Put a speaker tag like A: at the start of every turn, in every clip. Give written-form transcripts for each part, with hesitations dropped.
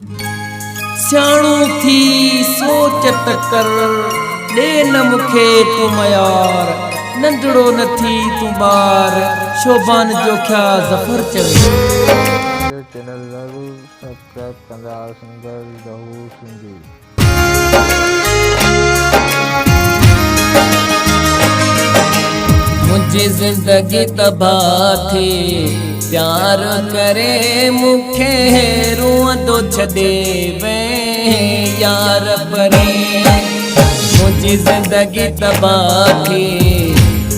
A: सियाणो थी सोच त कर दे न मुखे तू मयार नंढड़ो न थी तू बार शोभान जो क्या ज़फर चवे
B: चैनल ज़रूर सब्सक्राइब कंदा सिंगर ज़हूर सिंधी।
A: मुझे जिंदगी तबाह थी प्यार करे मुखे रोअंदो छॾे वे यार परे मुझे जिंदगी तबाह थी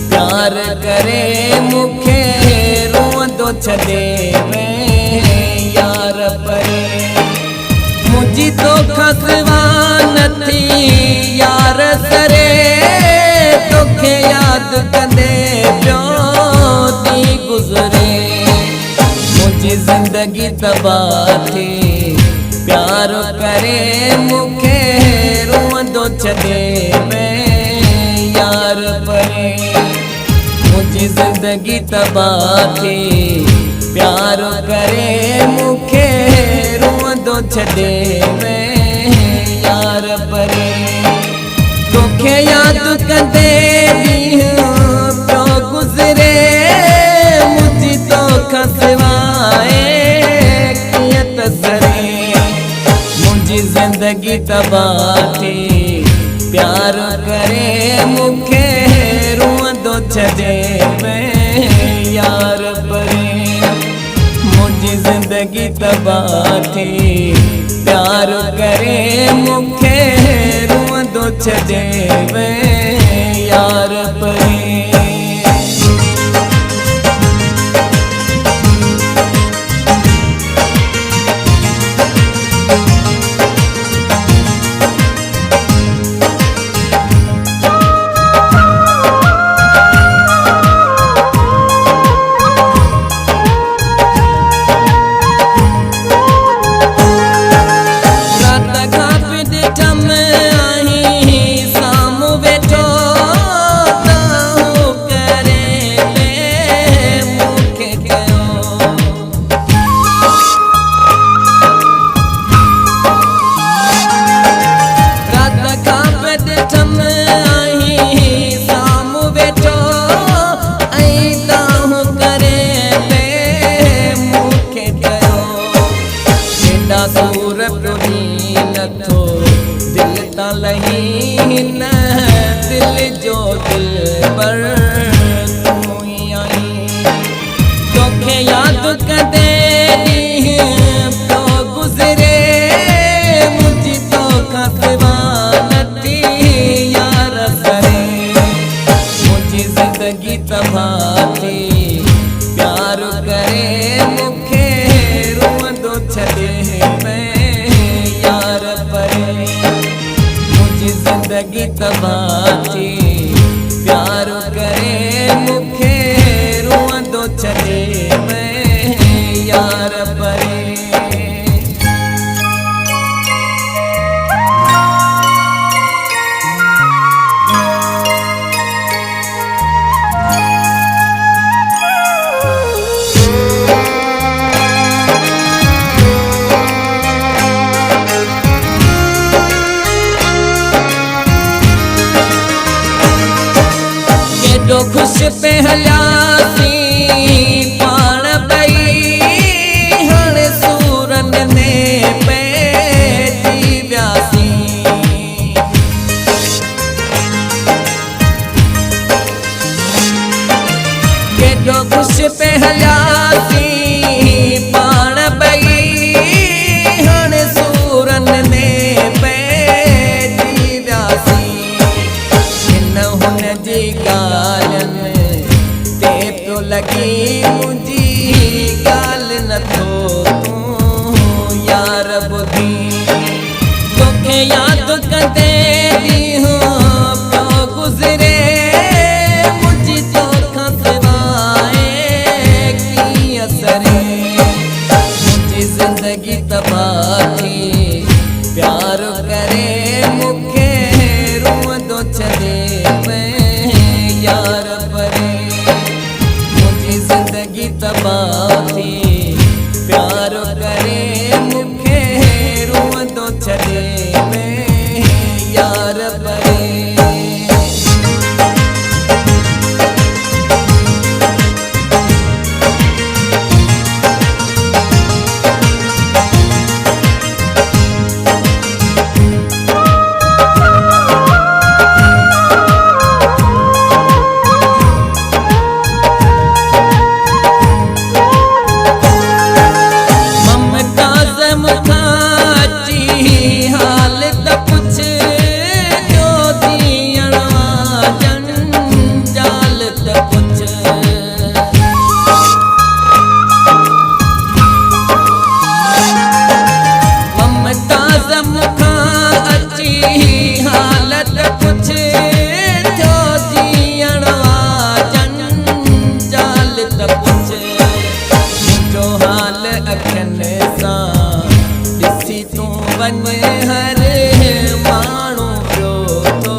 A: प्यार करे मुखे रोअंदो छॾे वे यार परे मुझी तो खसवा न थी यार सरे तोखे याद कंदे पियो दी गुज़रे मुझी जिंदगी तबाह थी प्यार करे मुखे रोअंदो छॾे मैं यार परे मुझी जिंदगी तबाह थी प्यार करे मुखे रोअंदो छॾे मैं यार परे तोखे याद कंदे पियो गुज़रे मुझी तोखां सवाइ कीअं त सरे मुझी जिंदगी तबाह थी प्यार करे मुखे रोअंदो छॾे मैं यार परे मुझी जिंदगी तबाह थी प्यार करे मुखे रोअंदो छॾे मैं यार परे दिल ता लही न दिल जो दिल पर तू ही आई तोखे याद कंदे तो गुज़रे मुझी तोखां सिवा न थी यार सरे मुझी जिंदगी तबाह थी प्यार करे मुखे रोअंदो छॾे मैं यार परे मुझी जिंदगी तबाह थी प्यार करे मुखे रोअंदो छॾे मैं यार परे केॾो खुश पे हलियासीं पाण ॿई हाणे सूरन में पइजी वियासीं केॾो खुश पे हलियासीं पाण ॿई हाणे सूरन में पइजी वियासीं हिन हुन जी लगी मुझी गाल नथो तू यार बुधी तोखे याद कंदे पियो गुज़रे मुझी तोखां सवाइ कीअं सरे मुझी जिंदगी तबाह थी प्यार करे मुखे रोअंदो छॾे मैं यार परे जिंदगी तबाह थी प्यार करे मुखे वन हर माण्हू पियो थो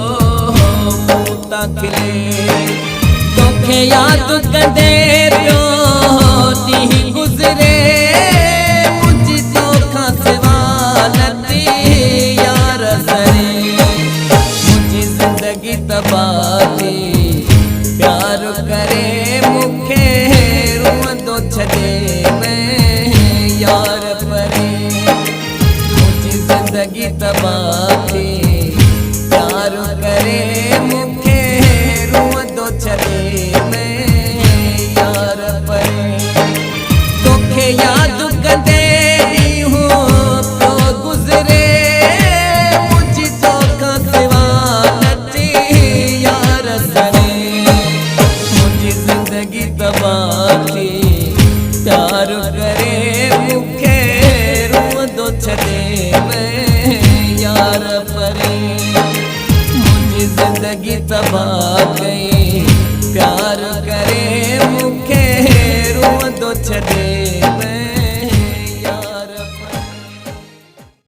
A: मूं तां खिले तोखे यादि कंदे पियो ॾींहुं गुज़रे मुंहिंजी तोखां सिवा नथी यार सरे मुंहिंजी ज़िंदगी तबाह थी प्यार करे मूंखे रोअंदो छॾे यार परे मुंहिंजी ज़िंदगी तबाह थी प्यार करे मूंखे रोअंदो छॾे यार परे तोखे यादि कंदे ॾींहुं पियो गुज़रे मुंहिंजी तोखां सिवा नथी यार सरे मुंहिंजी ज़िंदगी तबाह थी प्यार करे मूंखे रोअंदो छॾे यार परे मुंहिंजी ज़िंदगी तबाह कई प्यार करे मूंखे रोअंदो छॾे